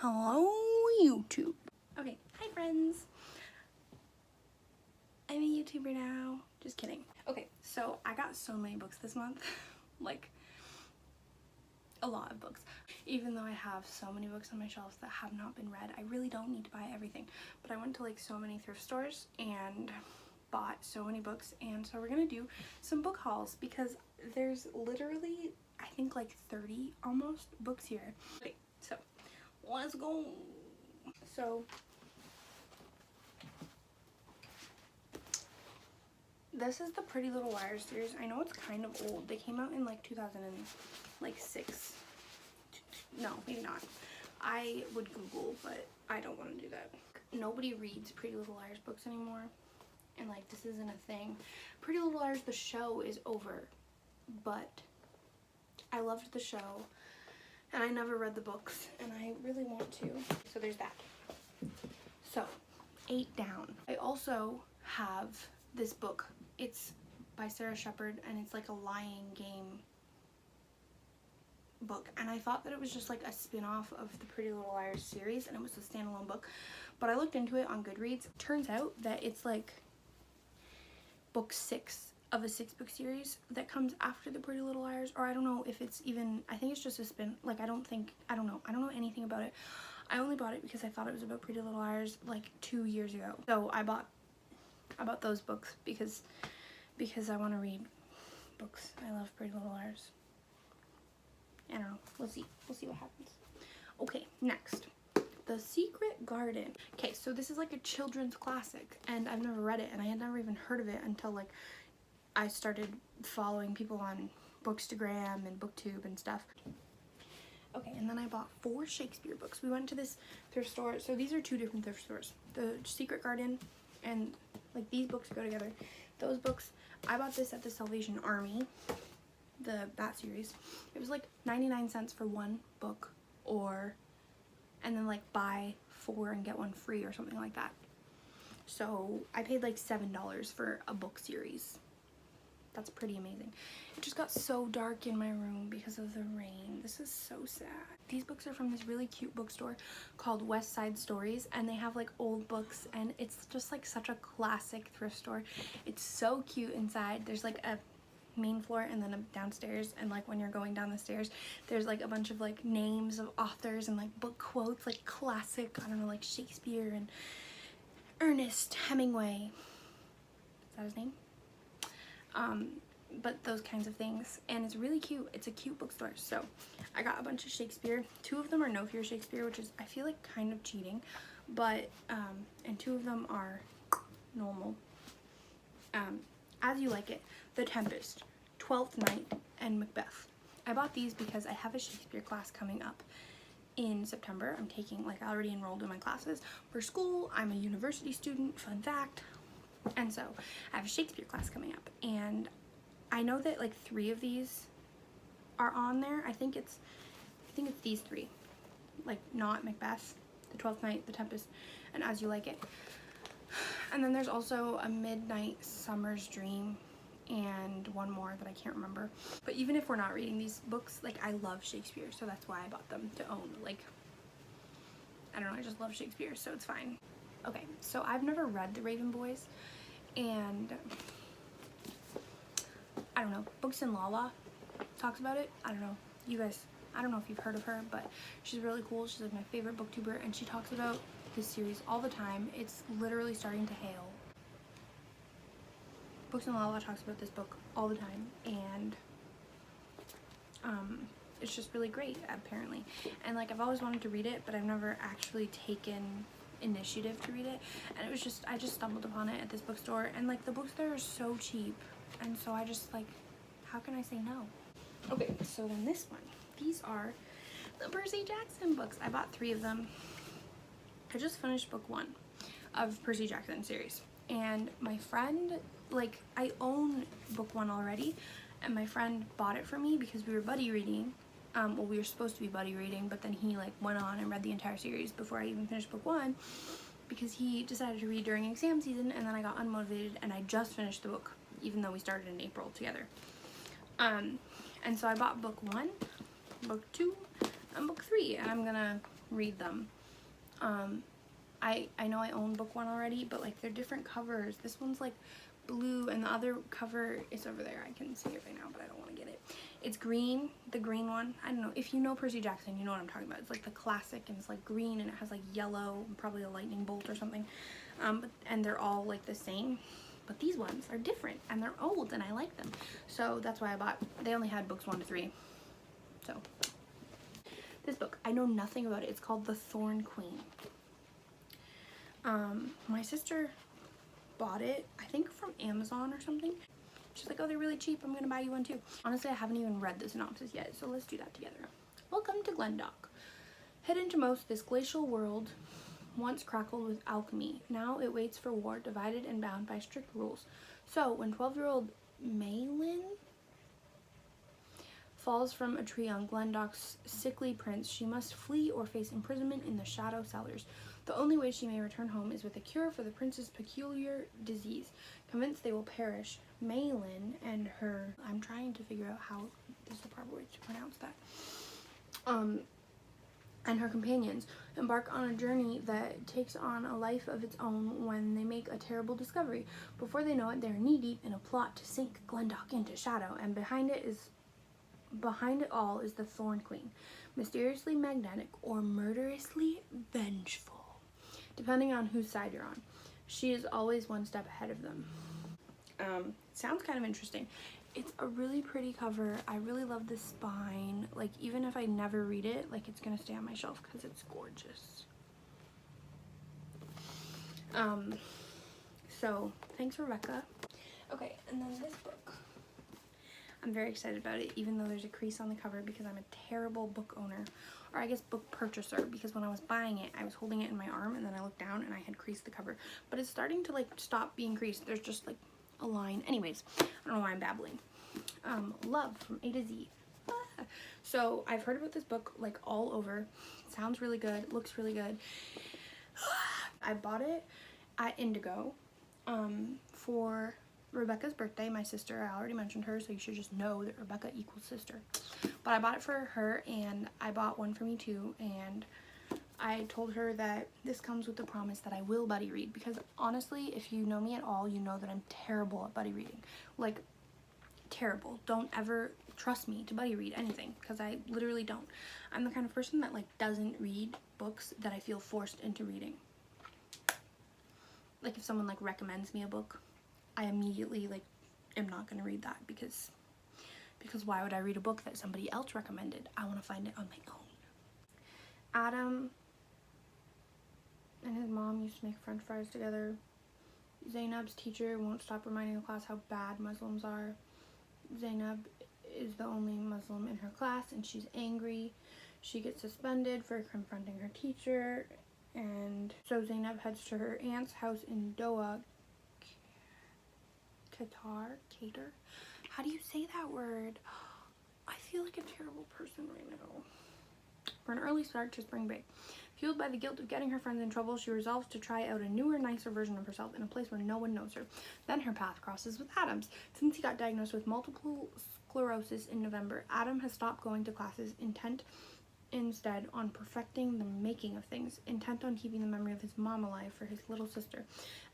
Hello, YouTube. Okay, hi friends. I'm a YouTuber now. Just kidding. Okay, so I got so many books this month. Like, a lot of books. Even though I have so many books on my shelves that have not been read, I really don't need to buy everything. But I went to like so many thrift stores and bought so many books, and so we're gonna do some book hauls because there's literally, I think, like 30 almost books here. Okay, so let's go. So this is the Pretty Little Liars series. I know it's kind of old. They came out in like 2006. No, maybe not. I would Google, but I don't want to do that. Nobody reads Pretty Little Liars books anymore, and like this isn't a thing. Pretty Little Liars, the show, is over, but I loved the show and I never read the books and I really want to. So there's that. So 8 down. I also have this book. It's by Sarah Shepard and it's like a lying game book, and I thought that it was just like a spin-off of the Pretty Little Liars series and it was a standalone book, but I looked into it on Goodreads. Turns out that it's like book 6 of a 6-book series that comes after the Pretty Little Liars, or I don't know if it's even, I think it's just a spin, like I don't know anything about it. I only bought it because I thought it was about Pretty Little Liars like 2 years ago. So I bought those books because I want to read books. I love Pretty Little Liars. I don't know. We'll see what happens. Okay, next. The Secret Garden. Okay, so this is like a children's classic and I've never read it, and I had never even heard of it until like I started following people on Bookstagram and BookTube and stuff. Okay, and then I bought 4 Shakespeare books. We went to this thrift store. So these are 2 different thrift stores. The Secret Garden and like these books go together. Those books, I bought this at the Salvation Army, that series. It was like 99 cents for 1 book, and then like buy 4 and get 1 free or something like that. So I paid like $7 for a book series. That's pretty amazing. It just got so dark in my room because of the rain. This is so sad. These books are from this really cute bookstore called West Side Stories, and they have like old books, and it's just like such a classic thrift store. It's so cute inside. There's like a main floor and then a downstairs, and like when you're going down the stairs there's like a bunch of like names of authors and like book quotes, like classic, I don't know, like Shakespeare and Ernest Hemingway, is that his name? But those kinds of things, and it's really cute. It's a cute bookstore. So I got a bunch of Shakespeare. 2 of them are No Fear Shakespeare, which is, I feel like, kind of cheating, but and 2 of them are normal. As You Like It, The Tempest, Twelfth Night, and Macbeth. I bought these because I have a Shakespeare class coming up in September. I'm taking, like, I already enrolled in my classes for school. I'm a university student, fun fact. And so I have a Shakespeare class coming up, and I know that like 3 of these are on there. I think it's these 3, like not Macbeth, The Twelfth Night, The Tempest, and As You Like It. And then there's also A Midnight Summer's Dream and one more that I can't remember. But even if we're not reading these books, like I love Shakespeare, so that's why I bought them to own. Like, I don't know, I just love Shakespeare, so it's fine. Okay, so I've never read The Raven Boys, and I don't know, Books and Lala talks about it. I don't know, you guys, I don't know if you've heard of her, but she's really cool. She's like my favorite booktuber, and she talks about this series all the time. It's literally starting to hail. Books and Lala talks about this book all the time, and it's just really great, apparently. And like I've always wanted to read it, but I've never actually taken initiative to read it, and it was just, I just stumbled upon it at this bookstore, and like the books there are so cheap, and so I just like, how can I say no? Okay, so then this one, these are the Percy Jackson books. I bought 3 of them. I just finished book 1 of Percy Jackson series, and my friend, like, I own book 1 already, and my friend bought it for me because we were buddy reading. Well, we were supposed to be buddy reading, but then he like went on and read the entire series before I even finished book 1 because he decided to read during exam season, and then I got unmotivated and I just finished the book even though we started in April together. And so I bought book 1, book 2, and book 3, and I'm gonna read them. I know I own book one already, but like they're different covers. This one's like blue and the other cover is over there. I can see it right now, but I don't want to get it. It's green, the green one. I don't know. If you know Percy Jackson, you know what I'm talking about. It's like the classic and it's like green and it has like yellow, probably a lightning bolt or something. And they're all like the same. But these ones are different and they're old and I like them. So that's why I bought, they only had books 1 to 3. So this book, I know nothing about it. It's called The Thorn Queen. My sister bought it, I think from Amazon or something. She's like, oh, they're really cheap. I'm gonna buy you one too. Honestly, I haven't even read the synopsis yet, so let's do that together. Welcome to Glendock. Hidden to most, this glacial world once crackled with alchemy. Now it waits for war, divided and bound by strict rules. So when 12-year-old Maylin falls from a tree on Glendock's sickly prince, she must flee or face imprisonment in the shadow cellars. The only way she may return home is with a cure for the prince's peculiar disease. Convinced they will perish, Maylin and her, I'm trying to figure out how is the proper way to pronounce that, and her companions embark on a journey that takes on a life of its own when they make a terrible discovery. Before they know it, they're knee-deep in a plot to sink Glendock into shadow, and behind it all is the Thorn Queen, mysteriously magnetic or murderously vengeful, depending on whose side you're on. She is always one step ahead of them. Sounds kind of interesting. It's a really pretty cover. I really love the spine. Like, even if I never read it, like, it's gonna stay on my shelf because it's gorgeous. So thanks, Rebecca. Okay, and then this book, I'm very excited about it, even though there's a crease on the cover because I'm a terrible book owner, or I guess book purchaser, because when I was buying it, I was holding it in my arm and then I looked down and I had creased the cover. But it's starting to like stop being creased. There's just like a line. Anyways, I don't know why I'm babbling. Love from A to Z. Ah. So I've heard about this book like all over. It sounds really good. Looks really good. I bought it at Indigo for Rebecca's birthday. My sister, I already mentioned her, so you should just know that Rebecca equals sister. But I bought it for her and I bought one for me too, and I told her that this comes with the promise that I will buddy read, because honestly, if you know me at all, you know that I'm terrible at buddy reading. Like, terrible. Don't ever trust me to buddy read anything, because I literally don't. I'm the kind of person that like doesn't read books that I feel forced into reading. Like if someone like recommends me a book, I immediately like am not going to read that, because why would I read a book that somebody else recommended? I want to find it on my own. Adam and his mom used to make french fries together. Zainab's teacher won't stop reminding the class how bad Muslims are. Zainab is the only Muslim in her class and she's angry. She gets suspended for confronting her teacher, and so Zainab heads to her aunt's house in Doha, Qatar. How do you say that word? I feel like a terrible person right now. For an early start to spring break. Fueled by the guilt of getting her friends in trouble, she resolves to try out a newer, nicer version of herself in a place where no one knows her. Then her path crosses with Adam's. Since he got diagnosed with multiple sclerosis in November, Adam has stopped going to classes, intent instead on perfecting the making of things, intent on keeping the memory of his mom alive for his little sister.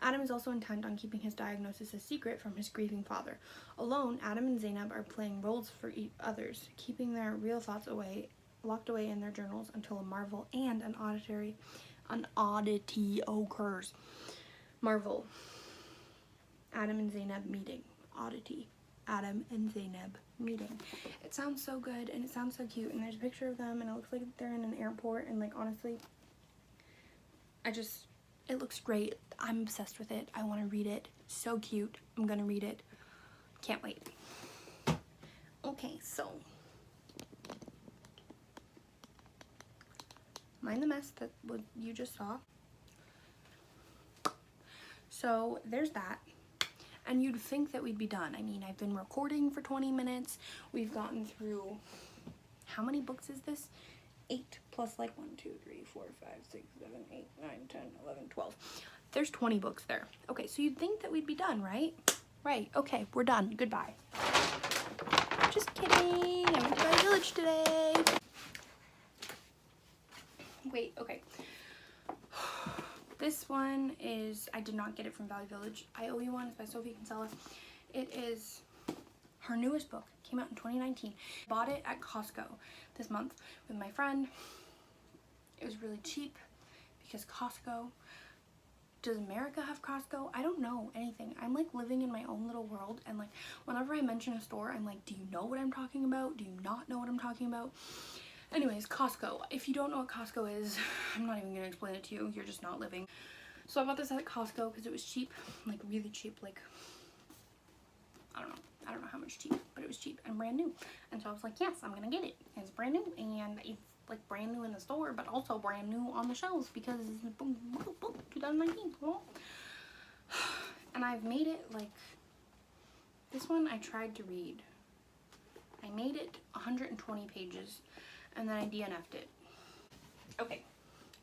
Adam is also intent on keeping his diagnosis a secret from his grieving father. Alone, Adam and Zainab are playing roles for others, keeping their real thoughts locked away in their journals until a marvel and an oddity occurs. Marvel. Adam and Zainab meeting. Oddity. Adam and Zainab meeting. It sounds so good and it sounds so cute, and there's a picture of them and it looks like they're in an airport, and like honestly, it looks great. I'm obsessed with it. I want to read it. So cute. I'm gonna read it. Can't wait. Okay, so mind the mess that what you just saw. So there's that. And you'd think that we'd be done. I mean, I've been recording for 20 minutes. We've gotten through, how many books is this? 8 plus like 1, 2, 3, 4, 5, 6, 7, 8, 9, 10, 11, 12. There's 20 books there. Okay, so you'd think that we'd be done, right? Right, okay, we're done. Goodbye. Just kidding. I went to Valley Village today. Wait, okay. This one is, I did not get it from Value Village. I Owe You One. It's by Sophie Kinsella. It is her newest book. Came out in 2019. Bought it at Costco this month with my friend. It was really cheap because Costco. Does America have Costco? I don't know anything. I'm like living in my own little world, and like whenever I mention a store, I'm like, do you know what I'm talking about? Do you not know what I'm talking about? Anyways, Costco. If you don't know what Costco is, I'm not even gonna explain it to you. You're just not living. So I bought this at Costco because it was cheap, like really cheap, like I don't know how much cheap, but it was cheap and brand new. And so I was like, yes, I'm gonna get it. It's brand new, and it's like brand new in the store, but also brand new on the shelves because 2019. And I've made it, like, this one I tried to read. I made it 120 pages and then I DNF'd it. Okay,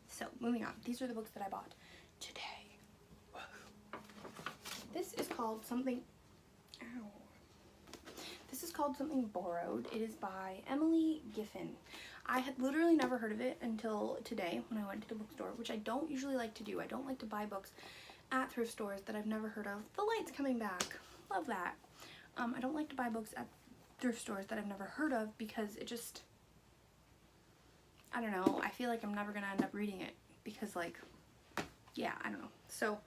so moving on. These are the books that I bought today. This is called Something, This is called Something Borrowed. It is by Emily Giffin. I had literally never heard of it until today when I went to the bookstore, which I don't usually like to do. I don't like to buy books at thrift stores that I've never heard of. The light's coming back. Love that. I don't like to buy books at thrift stores that I've never heard of because it just, I don't know, I feel like I'm never gonna end up reading it because, like, yeah, I don't know. So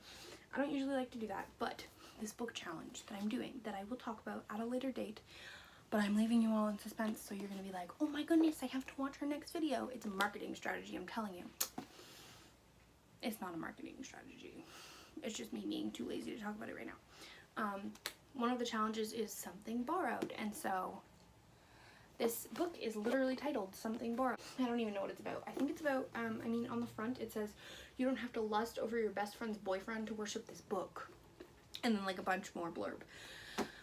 I don't usually like to do that, but this book challenge that I'm doing that I will talk about at a later date, but I'm leaving you all in suspense, so you're gonna be like, oh my goodness, I have to watch her next video. It's a marketing strategy, I'm telling you. It's not a marketing strategy. It's just me being too lazy to talk about it right now. One of the challenges is Something Borrowed, and so this book is literally titled Something Borrowed. I don't even know what it's about. I think it's about, I mean, on the front it says, you don't have to lust over your best friend's boyfriend to worship this book. And then like a bunch more blurb.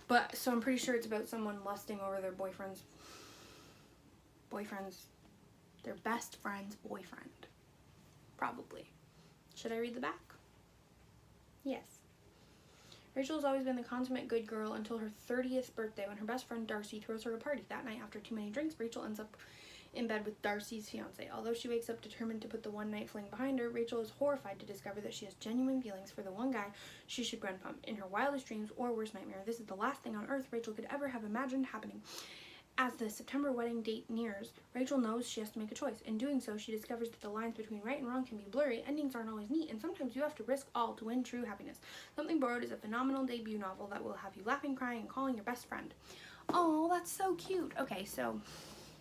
But, so I'm pretty sure it's about someone lusting over their their best friend's boyfriend. Probably. Should I read the back? Yes. Rachel has always been the consummate good girl until her 30th birthday when her best friend Darcy throws her a party. That night, after too many drinks, Rachel ends up in bed with Darcy's fiance. Although she wakes up determined to put the one-night fling behind her, Rachel is horrified to discover that she has genuine feelings for the one guy she should run from. In her wildest dreams or worst nightmare, this is the last thing on earth Rachel could ever have imagined happening. As the September wedding date nears, Rachel knows she has to make a choice. In doing so, she discovers that the lines between right and wrong can be blurry, endings aren't always neat, and sometimes you have to risk all to win true happiness. Something Borrowed is a phenomenal debut novel that will have you laughing, crying, and calling your best friend. Oh, that's so cute. Okay, so,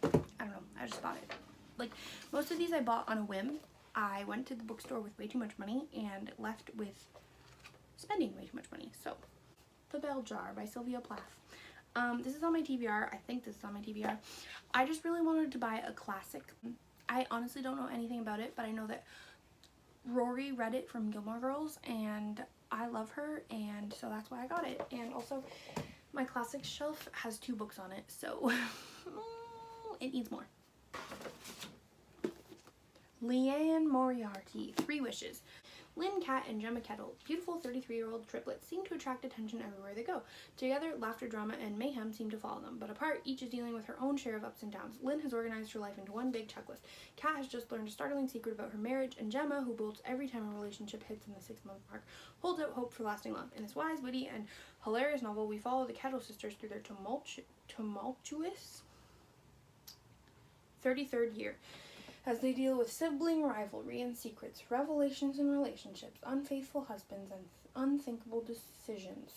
I don't know, I just bought it. Like, most of these I bought on a whim. I went to the bookstore with way too much money and left with spending way too much money. So, The Bell Jar by Sylvia Plath. This is on my TBR. I think this is on my TBR. I just really wanted to buy a classic. I honestly don't know anything about it, but I know that Rory read it from Gilmore Girls, and I love her, and so that's why I got it. And also, my classics shelf has 2 books on it, so it needs more. Leanne Moriarty, 3 Wishes. Lynn, Kat, and Gemma Kettle, beautiful 33-year-old triplets, seem to attract attention everywhere they go. Together, laughter, drama, and mayhem seem to follow them, but apart, each is dealing with her own share of ups and downs. Lynn has organized her life into one big checklist. Kat has just learned a startling secret about her marriage, and Gemma, who bolts every time a relationship hits in the 6-month mark, holds out hope for lasting love. In this wise, witty, and hilarious novel, we follow the Kettle sisters through their tumultuous 33rd year, as they deal with sibling rivalry and secrets, revelations in relationships, unfaithful husbands, and unthinkable decisions,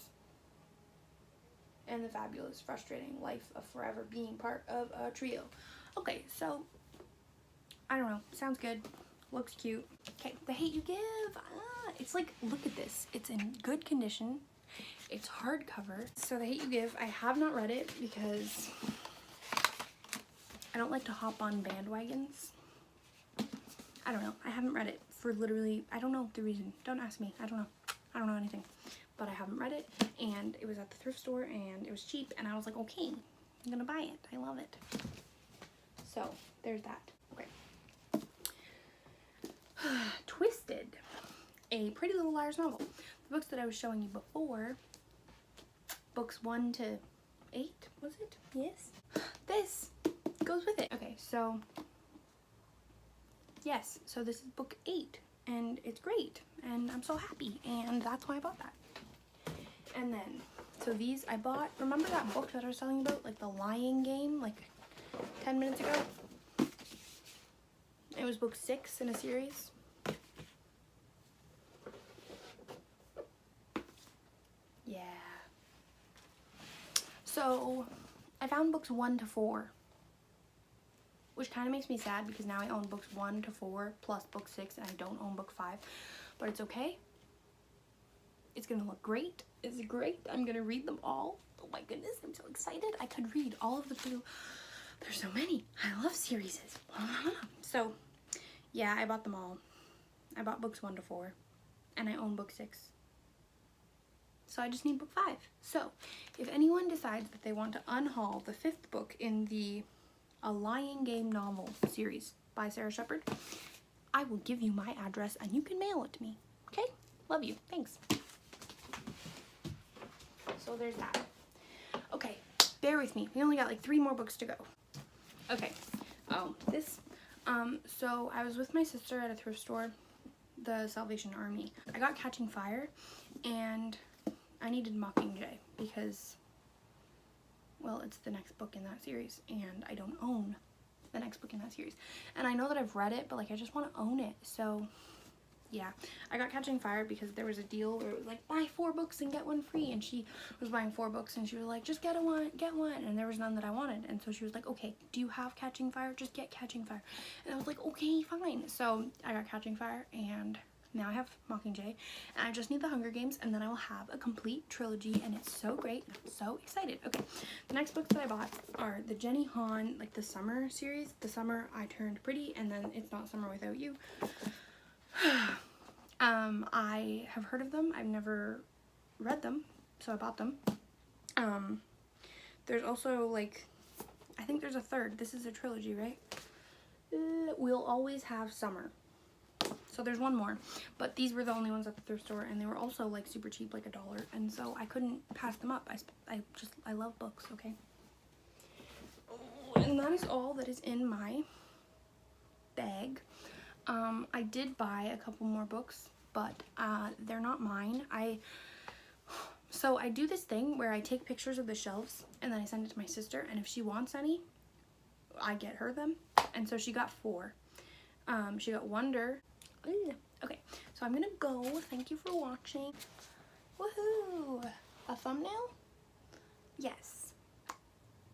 and the fabulous, frustrating life of forever being part of a trio. Okay, so, I don't know, sounds good, looks cute. Okay, The Hate You Give, it's like, look at this, it's in good condition, it's hardcover. So The Hate You Give, I have not read it because I don't like to hop on bandwagons. I don't know. I haven't read it for literally, I don't know the reason. Don't ask me. I don't know. I don't know anything. But I haven't read it, and it was at the thrift store, and it was cheap, and I was like, okay, I'm gonna buy it. I love it. So, there's that. Okay. Twisted, a Pretty Little Liars novel. The books that I was showing you before, books 1 to 8, was it? Yes. This goes with it. Okay, so yes, so this is book 8, and it's great, and I'm so happy, and that's why I bought that. And then, so these I bought, remember that book that I was telling you about, like the lying game, like 10 minutes ago? It was book 6 in a series. Yeah. So, I found books 1 to 4. Which kind of makes me sad because now I own books 1 to 4 plus book 6 and I don't own book 5. But it's okay. It's going to look great. It's great. I'm going to read them all. Oh my goodness, I'm so excited. I could read all of the blue. There's so many. I love series. So, yeah, I bought them all. I bought books 1 to 4 and I own book 6. So I just need book 5. So, if anyone decides that they want to unhaul the 5th book in the A Lying Game novel series by Sarah Shepard, I will give you my address and you can mail it to me. Okay? Love you. Thanks. So there's that. Okay, bear with me. We only got like 3 more books to go. Okay. Oh, this. So I was with my sister at a thrift store, the Salvation Army. I got Catching Fire and I needed Mockingjay because, well, it's the next book in that series and I don't own the next book in that series. And I know that I've read it, but like I just want to own it. So yeah, I got Catching Fire because there was a deal where it was like buy 4 books and get 1 free, and she was buying 4 books and she was like just get one, and there was none that I wanted, and so she was like, okay, do you have Catching Fire? Just get Catching Fire. And I was like, okay, fine. So I got Catching Fire and now I have Mockingjay, and I just need the Hunger Games, and then I will have a complete trilogy, and it's so great. I'm so excited. Okay, the next books that I bought are the Jenny Han, like the summer series, The Summer I Turned Pretty, and then It's Not Summer Without You. I have heard of them. I've never read them, so I bought them. There's also, like, I think there's a third. This is a trilogy, right? We'll Always Have Summer. So there's one more, but these were the only ones at the thrift store, and they were also like super cheap, like $1, and so I couldn't pass them up. I love books, okay? And that is all that is in my bag. I did buy a couple more books, but they're not mine. So I do this thing where I take pictures of the shelves and then I send it to my sister, and if she wants any, I get her them. And so she got 4. She got Wonder. Okay, so I'm gonna go. Thank you for watching. Woohoo! A thumbnail? Yes.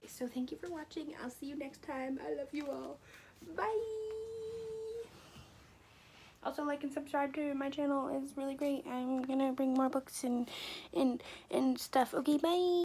So thank you for watching. I'll see you next time. I love you all. Bye! Also, like and subscribe to my channel. It's really great. I'm gonna bring more books and stuff. Okay, bye!